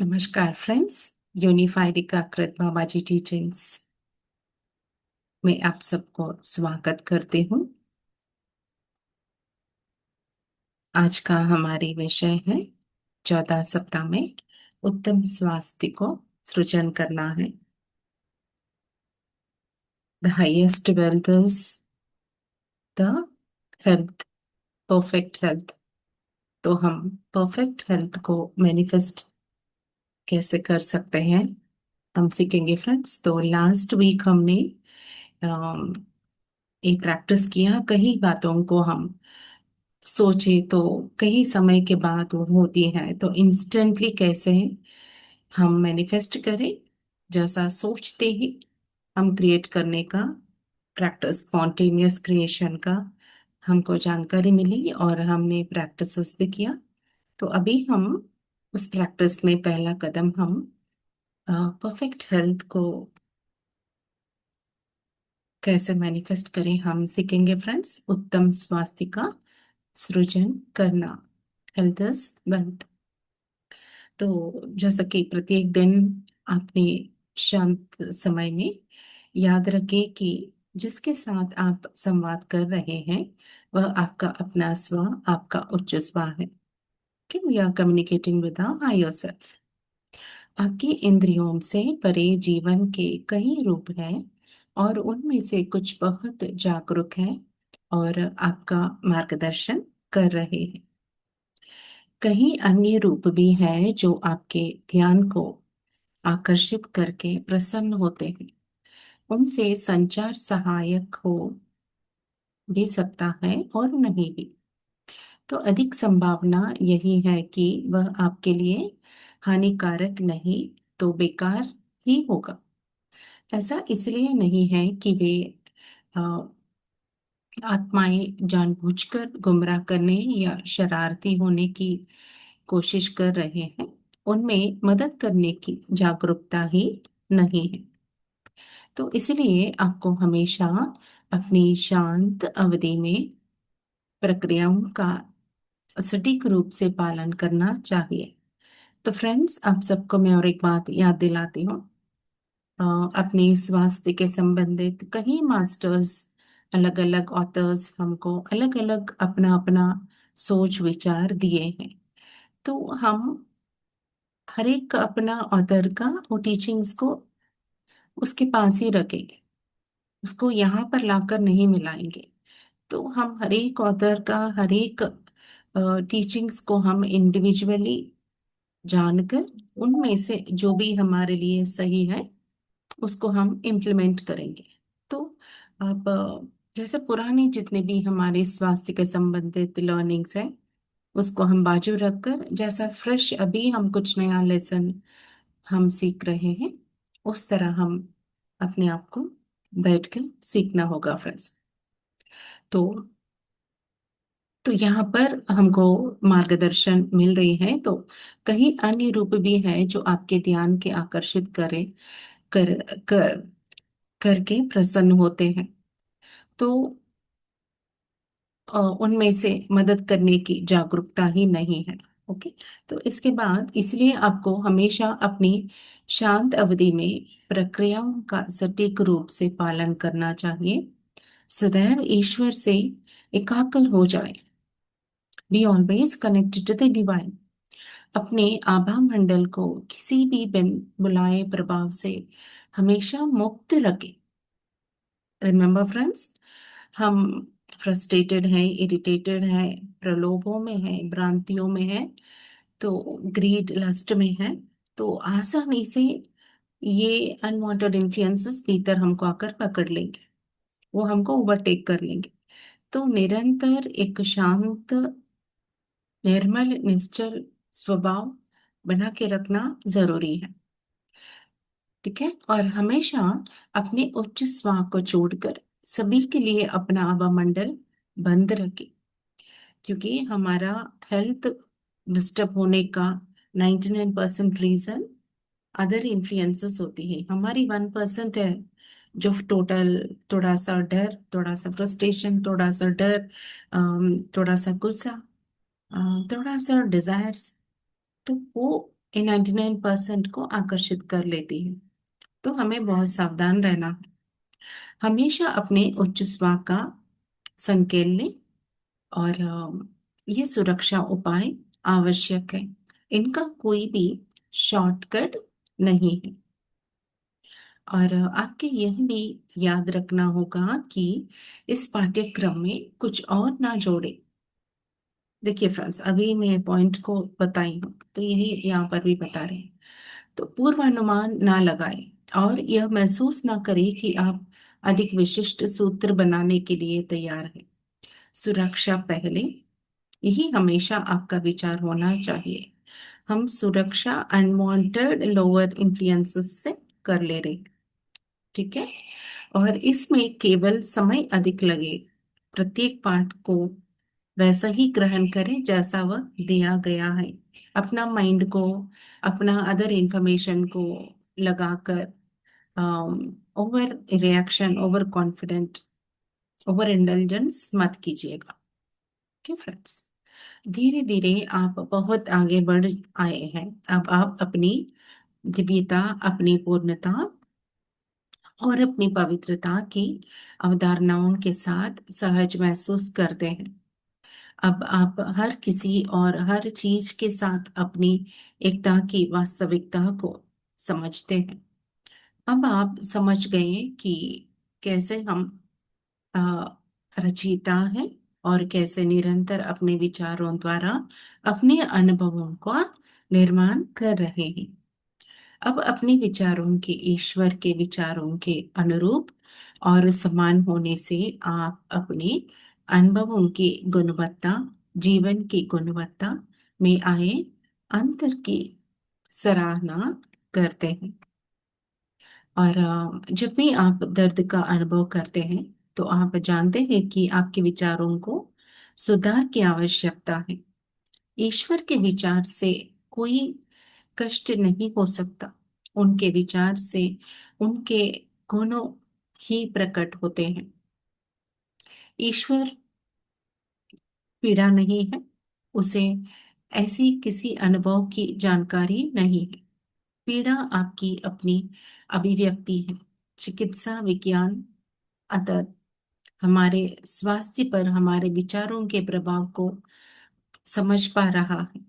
नमस्कार friends. Unified एकाकृत बाबाजी teachings में आप सबको स्वागत करती हूँ। आज का हमारी विषय है 14 सप्ताह में उत्तम स्वास्थ्य को सृजन करना है। The highest wealth is the health, perfect health. तो हम परफेक्ट हेल्थ को मैनिफेस्ट कैसे कर सकते हैं हम सीखेंगे फ्रेंड्स। तो लास्ट वीक हमने ये प्रैक्टिस किया। कई बातों को हम सोचे तो कई समय के बाद वो होती है, तो इंस्टेंटली कैसे हम मैनिफेस्ट करें, जैसा सोचते ही हम क्रिएट करने का प्रैक्टिस, स्पॉन्टेनियस क्रिएशन का हमको जानकारी मिली और हमने प्रैक्टिसेस भी किया। तो अभी हम उस प्रैक्टिस में पहला कदम हम परफेक्ट हेल्थ को कैसे मैनिफेस्ट करें हम सीखेंगे फ्रेंड्स। उत्तम स्वास्थ्य का सृजन करना, हेल्थ इज वेल्थ। तो जैसा कि प्रत्येक दिन अपने शांत समय में याद रखें कि जिसके साथ आप संवाद कर रहे हैं वह आपका अपना स्व, आपका उच्च स्व है। कि we are communicating with our higher self. आपकी इंद्रियों से परे जीवन के कई रूप हैं और उनमें से कुछ बहुत जागरूक हैं और आपका मार्गदर्शन कर रहे हैं। कहीं अन्य रूप भी हैं जो आपके ध्यान को आकर्षित करके प्रसन्न होते हैं। उनसे संचार सहायक हो भी सकता है और नहीं भी। तो अधिक संभावना यही है कि वह आपके लिए हानिकारक नहीं तो बेकार ही होगा। ऐसा इसलिए नहीं है कि वे अ, आत्माएं जानबूझकर गुमराह करने या शरारती होने की कोशिश कर रहे हैं। उनमें मदद करने की जागरूकता ही नहीं है। तो इसलिए आपको हमेशा अपनी शांत अवधि में प्रक्रियाओं का सटीक रूप से पालन करना चाहिए। तो फ्रेंड्स, आप सबको मैं और एक बात याद दिलाती हूँ। अ, अपने स्वास्थ्य के संबंधित कई मास्टर्स, अलग अलग ऑथर्स हमको अलग अलग अपना अपना सोच विचार दिए हैं। तो हम हर एक अपना ऑथर का वो टीचिंग्स को उसके पास ही रखेंगे, उसको यहाँ पर लाकर नहीं मिलाएंगे। तो हम हर एक ऑथर का हर एक टीचिंग्स को हम इंडिविजुअली जानकर उनमें से जो भी हमारे लिए सही है उसको हम इम्प्लीमेंट करेंगे। तो अब जैसे पुरानी जितने भी हमारे स्वास्थ्य के संबंधित लर्निंग्स हैं उसको हम बाजू रखकर, जैसा फ्रेश अभी हम कुछ नया लेसन हम सीख रहे हैं उस तरह हम अपने आप को बैठकर सीखना होगा फ्रेंड्स। तो यहाँ पर हमको मार्गदर्शन मिल रही है। तो कहीं अन्य रूप भी है जो आपके ध्यान के आकर्षित करे कर कर करके प्रसन्न होते हैं। तो उनमें से मदद करने की जागरूकता ही नहीं है। ओके। तो इसके बाद इसलिए आपको हमेशा अपनी शांत अवधि में प्रक्रियाओं का सटीक रूप से पालन करना चाहिए। सदैव ईश्वर से एकाकार हो जाए। Be always connected to the divine. अपने आभा मंडल को किसी भी बिन बुलाए प्रभाव से हमेशा मुक्त रखें। रिमेम्बर फ्रेंड्स, हम फ्रस्ट्रेटेड हैं, इरिटेटेड हैं, प्रलोभों में हैं, भ्रांतियों में हैं, तो ग्रीड, लस्ट में है, तो आसानी से ये अनवांटेड इन्फ्लुएंसेस भीतर हमको आकर पकड़ लेंगे, वो हमको ओवरटेक कर लेंगे। तो निरंतर एक शांत, निर्मल, निश्चल स्वभाव बना के रखना जरूरी है। ठीक है। और हमेशा अपने उच्च स्व को छोड़कर सभी के लिए अपना आवामंडल बंद रखें, क्योंकि हमारा हेल्थ डिस्टर्ब होने का 99% रीजन अदर इन्फ्लुएंसेस होती है। हमारी 1% है जो टोटल, थोड़ा सा डर, थोड़ा सा फ्रस्ट्रेशन, थोड़ा सा डर, थोड़ा सा गुस्सा, थोड़ा सा डिजायर्स। तो वो ये 99% को आकर्षित कर लेती है। तो हमें बहुत सावधान रहना है। हमेशा अपने उच्च स्वर का संकेत लें और ये सुरक्षा उपाय आवश्यक है। इनका कोई भी शॉर्टकट नहीं है। और आपके यह भी याद रखना होगा कि इस पाठ्यक्रम में कुछ और ना जोड़े। देखिए फ्रेंड्स, अभी मैं पॉइंट को बताई हूँ तो यही यहाँ पर भी बता रहे हैं। तो पूर्वानुमान ना लगाएं और यह महसूस ना करें कि आप अधिक विशिष्ट सूत्र बनाने के लिए तैयार हैं। सुरक्षा पहले, यही हमेशा आपका विचार होना चाहिए। हम सुरक्षा अनवांटेड लोअर इन्फ्लुएंसेस से कर ले रहे हैं, ठीक है। और इसमें केवल समय अधिक लगे। प्रत्येक पाठ को वैसा ही ग्रहण करें जैसा वह दिया गया है। अपना माइंड को, अपना अदर इंफॉर्मेशन को लगाकर over reaction, over confident, over intelligence मत कीजिएगा। ओके फ्रेंड्स, धीरे धीरे आप बहुत आगे बढ़ आए हैं। अब आप अपनी दिव्यता, अपनी पूर्णता और अपनी पवित्रता की अवधारणाओं के साथ सहज महसूस करते हैं। अब आप हर किसी और हर चीज के साथ अपनी एकता की वास्तविकता को समझते हैं। अब आप समझ गए कि कैसे हम अ, रचयिता हैं और कैसे निरंतर अपने विचारों द्वारा अपने अनुभवों का निर्माण कर रहे हैं। अब अपने विचारों के ईश्वर के विचारों के अनुरूप और समान होने से आप अपने अनुभवों की गुणवत्ता, जीवन की गुणवत्ता में आए अंतर की सराहना करते हैं। और जब भी आप दर्द का अनुभव करते हैं तो आप जानते हैं कि आपके विचारों को सुधार की आवश्यकता है। ईश्वर के विचार से कोई कष्ट नहीं हो सकता। उनके विचार से उनके गुणों ही प्रकट होते हैं। ईश्वर पीड़ा नहीं है, उसे ऐसी किसी अनुभव की जानकारी नहीं है। पीड़ा आपकी अपनी अभिव्यक्ति है। चिकित्सा विज्ञान अतः हमारे स्वास्थ्य पर हमारे विचारों के प्रभाव को समझ पा रहा है।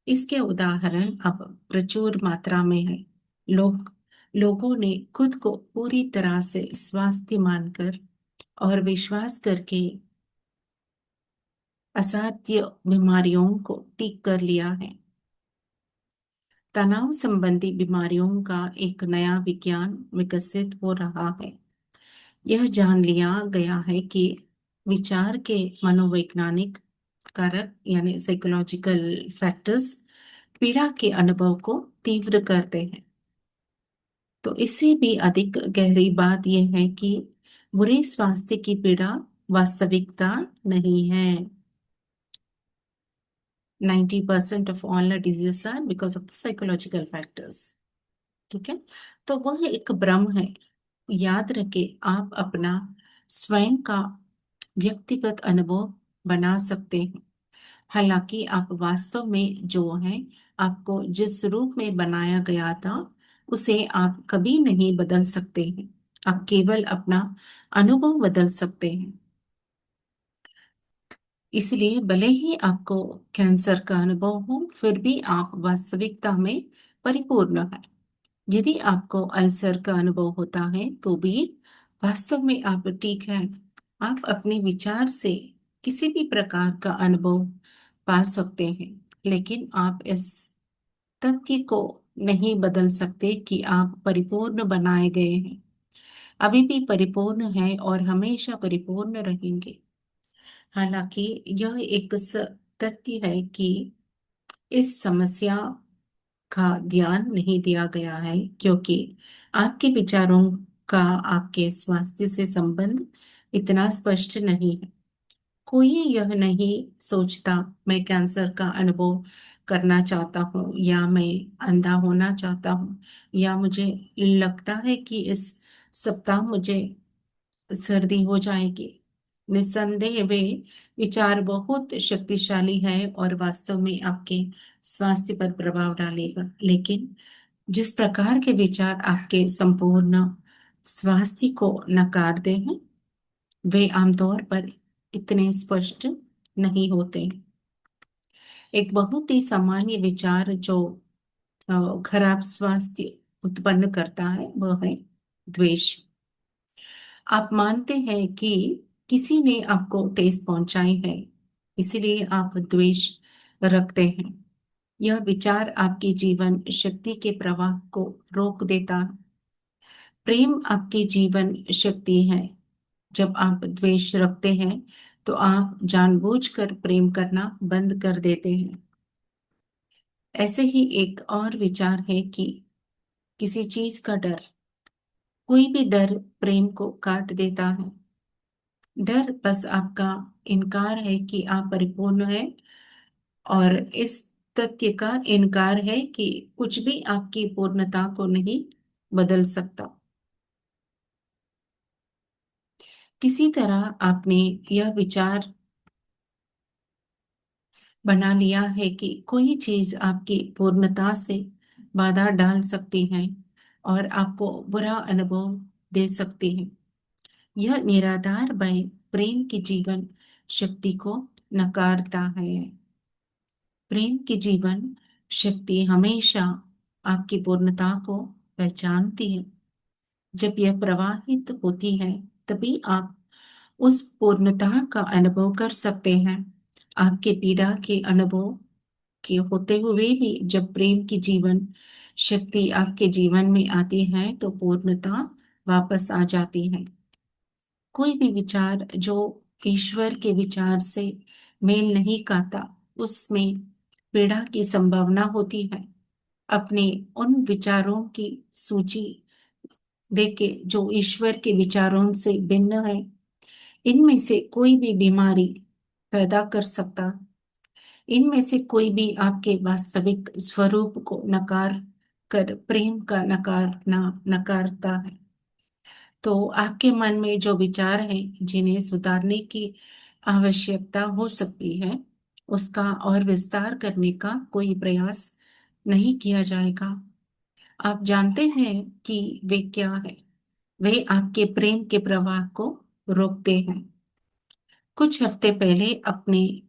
इसके उदाहरण अब प्रचुर मात्रा में है। लोगों ने खुद को पूरी तरह से स्वास्थ्य मानकर और विश्वास करके असाध्य बीमारियों को ठीक कर लिया है। तनाव संबंधी बीमारियों का एक नया विज्ञान विकसित हो रहा है। यह जान लिया गया है कि विचार के मनोवैज्ञानिक कारक यानी साइकोलॉजिकल फैक्टर्स पीड़ा के अनुभव को तीव्र करते हैं। तो इससे भी अधिक गहरी बात यह है कि बुरे स्वास्थ्य की पीड़ा वास्तविकता नहीं है। 90% of all the diseases are because of the psychological factors, ठीक है। तो वह एक भ्रम है। याद रखे, आप अपना स्वयं का व्यक्तिगत अनुभव बना सकते हैं। हालांकि आप वास्तव में जो है, आपको जिस रूप में बनाया गया था उसे आप कभी नहीं बदल सकते हैं। आप केवल अपना अनुभव बदल सकते हैं। इसलिए भले ही आपको कैंसर का अनुभव हो, फिर भी आप वास्तविकता में परिपूर्ण हैं। यदि आपको अल्सर का अनुभव होता है तो भी वास्तव में आप ठीक हैं। आप अपने विचार से किसी भी प्रकार का अनुभव पा सकते हैं, लेकिन आप इस तथ्य को नहीं बदल सकते कि आप परिपूर्ण बनाए गए हैं। अभी भी परिपूर्ण हैं और हमेशा परिपूर्ण रहेंगे। हालांकि यह एक तथ्य है कि इस समस्या का ध्यान नहीं दिया गया है क्योंकि आपके विचारों का आपके स्वास्थ्य से संबंध इतना स्पष्ट नहीं है। कोई यह नहीं सोचता मैं कैंसर का अनुभव करना चाहता हूँ या मैं अंधा होना चाहता हूँ या मुझे लगता है कि इस सप्ताह मुझे सर्दी हो जाएगी। निस्संदेह वे विचार बहुत शक्तिशाली है और वास्तव में आपके स्वास्थ्य पर प्रभाव डालेगा, लेकिन जिस प्रकार के विचार आपके संपूर्ण स्वास्थ्य को नकारते हैं वे आमतौर पर इतने स्पष्ट नहीं होते। एक बहुत ही सामान्य विचार जो खराब स्वास्थ्य उत्पन्न करता है वह है द्वेष। आप मानते हैं कि किसी ने आपको ठेस पहुंचाई है, इसीलिए आप द्वेष रखते हैं। यह विचार आपकी जीवन शक्ति के प्रवाह को रोक देता है। प्रेम आपकी जीवन शक्ति है। जब आप द्वेष रखते हैं तो आप जानबूझकर प्रेम करना बंद कर देते हैं। ऐसे ही एक और विचार है कि किसी चीज का डर, कोई भी डर प्रेम को काट देता है। डर बस आपका इनकार है कि आप परिपूर्ण है, और इस तथ्य का इनकार है कि कुछ भी आपकी पूर्णता को नहीं बदल सकता। किसी तरह आपने यह विचार बना लिया है कि कोई चीज आपकी पूर्णता से बाधा डाल सकती है और आपको बुरा अनुभव दे सकती है। यह निराधार भय प्रेम की जीवन शक्ति को नकारता है। प्रेम की जीवन शक्ति हमेशा आपकी पूर्णता को पहचानती है। जब यह प्रवाहित होती है तभी आप उस पूर्णता का अनुभव कर सकते हैं। आपके पीड़ा के अनुभव के होते हुए भी जब प्रेम की जीवन शक्ति आपके जीवन में आती है तो पूर्णता वापस आ जाती है। कोई भी विचार जो ईश्वर के विचार से मेल नहीं खाता उसमें पीड़ा की संभावना होती है। अपने उन विचारों की सूची देखे जो ईश्वर के विचारों से भिन्न है। इनमें से कोई भी बीमारी पैदा कर सकता, इनमें से कोई भी आपके वास्तविक स्वरूप को नकार कर प्रेम का नकारता है। तो आपके मन में जो विचार हैं जिन्हें सुधारने की आवश्यकता हो सकती है उसका और विस्तार करने का कोई प्रयास नहीं किया जाएगा। आप जानते हैं कि वे क्या है। वे आपके प्रेम के प्रवाह को रोकते हैं। कुछ हफ्ते पहले अपने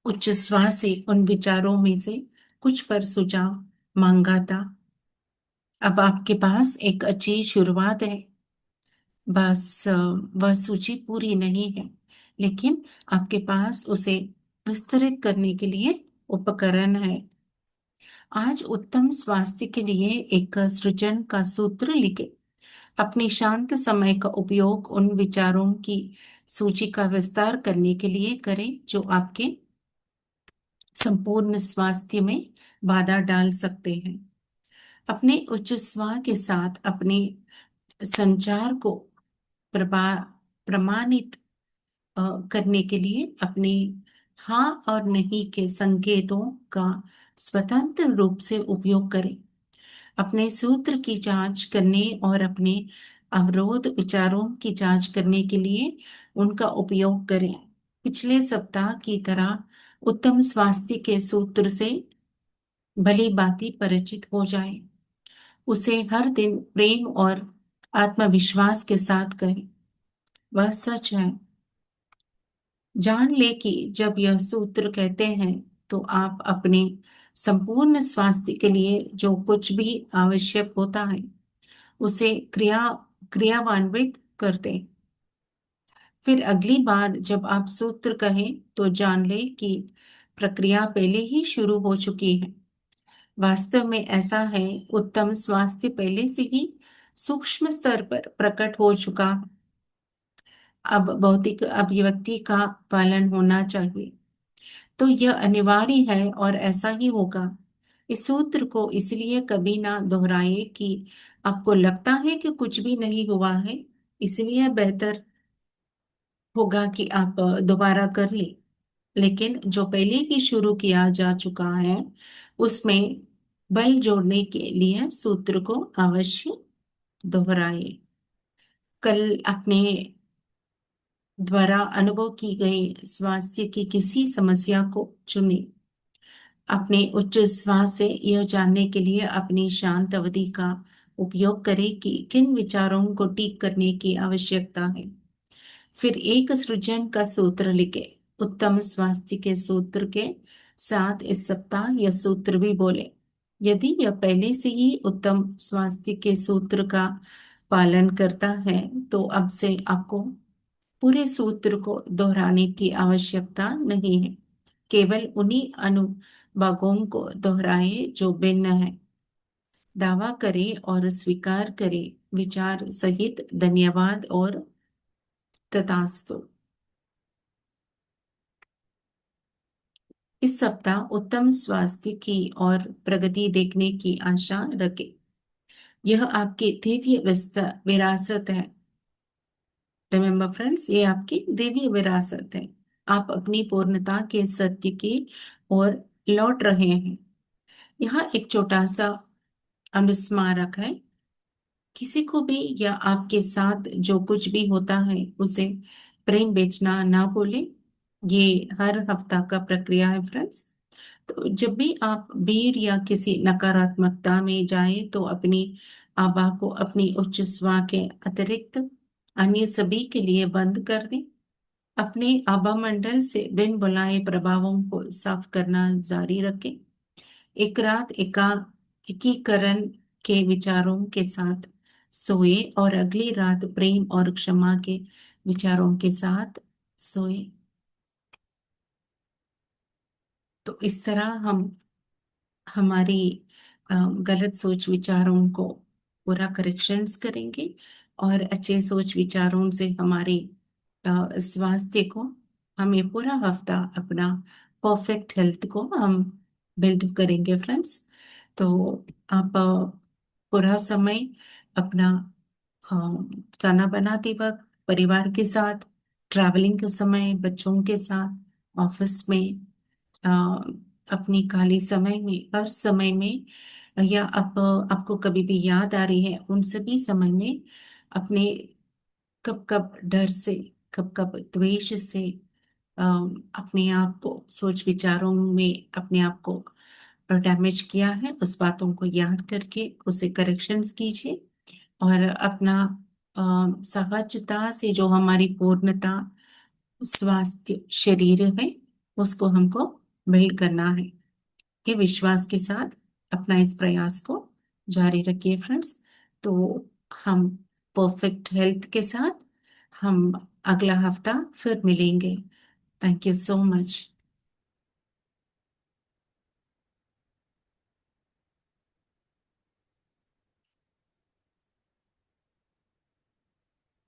उच्च श्वास से उन विचारों में से कुछ पर सुझाव मांगा था। अब आपके पास एक अच्छी शुरुआत है। बस वह सूची पूरी नहीं है, लेकिन आपके पास उसे विस्तृत करने के लिए उपकरण है। आज उत्तम स्वास्थ्य के लिए एक सृजन का सूत्र लिखे। अपने शांत समय का उपयोग उन विचारों की सूची का विस्तार करने के लिए करें जो आपके संपूर्ण स्वास्थ्य में बाधा डाल सकते हैं। अपने उच्च स्वर के साथ अपने संचार को प्रभा- प्रमाणित करने के लिए अपने हाँ और नहीं के संकेतों का स्वतंत्र रूप से उपयोग करें। अपने सूत्र की जांच करने और अपने अवरोध विचारों की जांच करने के लिए उनका उपयोग करें। पिछले सप्ताह की तरह उत्तम स्वास्थ्य के सूत्र से भली भांति परिचित हो जाए। उसे हर दिन प्रेम और आत्मविश्वास के साथ कहें। वह सच है। जान ले कि जब यह सूत्र कहते हैं तो आप अपने संपूर्ण स्वास्थ्य के लिए जो कुछ भी आवश्यक होता है उसे क्रियान्वित करते। फिर अगली बार जब आप सूत्र कहें तो जान ले कि प्रक्रिया पहले ही शुरू हो चुकी है। वास्तव में ऐसा है, उत्तम स्वास्थ्य पहले से ही सूक्ष्म स्तर पर प्रकट हो चुका। अब भौतिक अभिव्यक्ति का पालन होना चाहिए। तो यह अनिवार्य है और ऐसा ही होगा। इस सूत्र को इसलिए कभी ना दोहराए कि आपको लगता है कि कुछ भी नहीं हुआ है। इसलिए बेहतर होगा कि आप दोबारा कर लें। लेकिन जो पहले ही शुरू किया जा चुका है उसमें बल जोड़ने के लिए सूत्र को अवश्य दोहराए। कल अपने द्वारा अनुभव की गई स्वास्थ्य की किसी समस्या को चुनें। अपने उच्च श्वास से यह जानने के लिए अपनी शांत अवधि का उपयोग करें कि किन विचारों को ठीक करने की आवश्यकता है। फिर एक सृजन का सूत्र लिखें। उत्तम स्वास्थ्य के सूत्र के साथ इस सप्ताह यह सूत्र भी बोले। यदि यह पहले से ही उत्तम स्वास्थ्य के सूत्र का पालन करता है तो अब से आपको पूरे सूत्र को दोहराने की आवश्यकता नहीं है। केवल उन्हीं अनुभागों को दोहराए जो भिन्न है। दावा करें और स्वीकार करें विचार सहित धन्यवाद और तथास्तु। इस सप्ताह उत्तम स्वास्थ्य की और प्रगति देखने की आशा रखें। यह आपकी दिव्य विरासत है। रिमेम्बर फ्रेंड्स, ये आपकी दिव्य विरासत है। आप अपनी पूर्णता के सत्य की ओर लौट रहे हैं। यहाँ एक छोटा सा अनुस्मारक है। किसी को भी या आपके साथ जो कुछ भी होता है उसे प्रेम बेचना ना भूलें। ये हर हफ्ता का प्रक्रिया है फ्रेंड्स। तो जब भी आप भीड़ या किसी नकारात्मकता में जाए तो अपनी आभा को अपनी उच्च स्वा के अतिरिक्त अन्य सभी के लिए बंद कर दें। अपने आभा मंडल से बिन बुलाए प्रभावों को साफ करना जारी रखें। एक रात एकीकरण के विचारों के साथ सोए और अगली रात प्रेम और क्षमा के विचारों के साथ सोए। तो इस तरह हम हमारी गलत सोच विचारों को पूरा करेक्शंस करेंगे और अच्छे सोच विचारों से हमारे स्वास्थ्य को हम ये पूरा हफ्ता अपना परफेक्ट हेल्थ को हम बिल्ड करेंगे फ्रेंड्स। तो आप पूरा समय अपना अ, खाना बनाते वक्त, परिवार के साथ, ट्रैवलिंग के समय, बच्चों के साथ, ऑफिस में, अ, अपनी खाली समय में, हर समय में, या आप आपको कभी भी याद आ रही है उन सभी समय में अपने कब कब डर से, कब कब द्वेष से, अपने आप को सोच विचारों में अपने आप को डैमेज किया है उस बातों को याद करके उसे करेक्शंस कीजिए। और अपना सहजता से जो हमारी पूर्णता स्वास्थ्य शरीर है उसको हमको बिल्ड करना है। ये विश्वास के साथ अपना इस प्रयास को जारी रखिए फ्रेंड्स। तो हम परफेक्ट हेल्थ के साथ हम अगला हफ्ता फिर मिलेंगे। Thank you so much.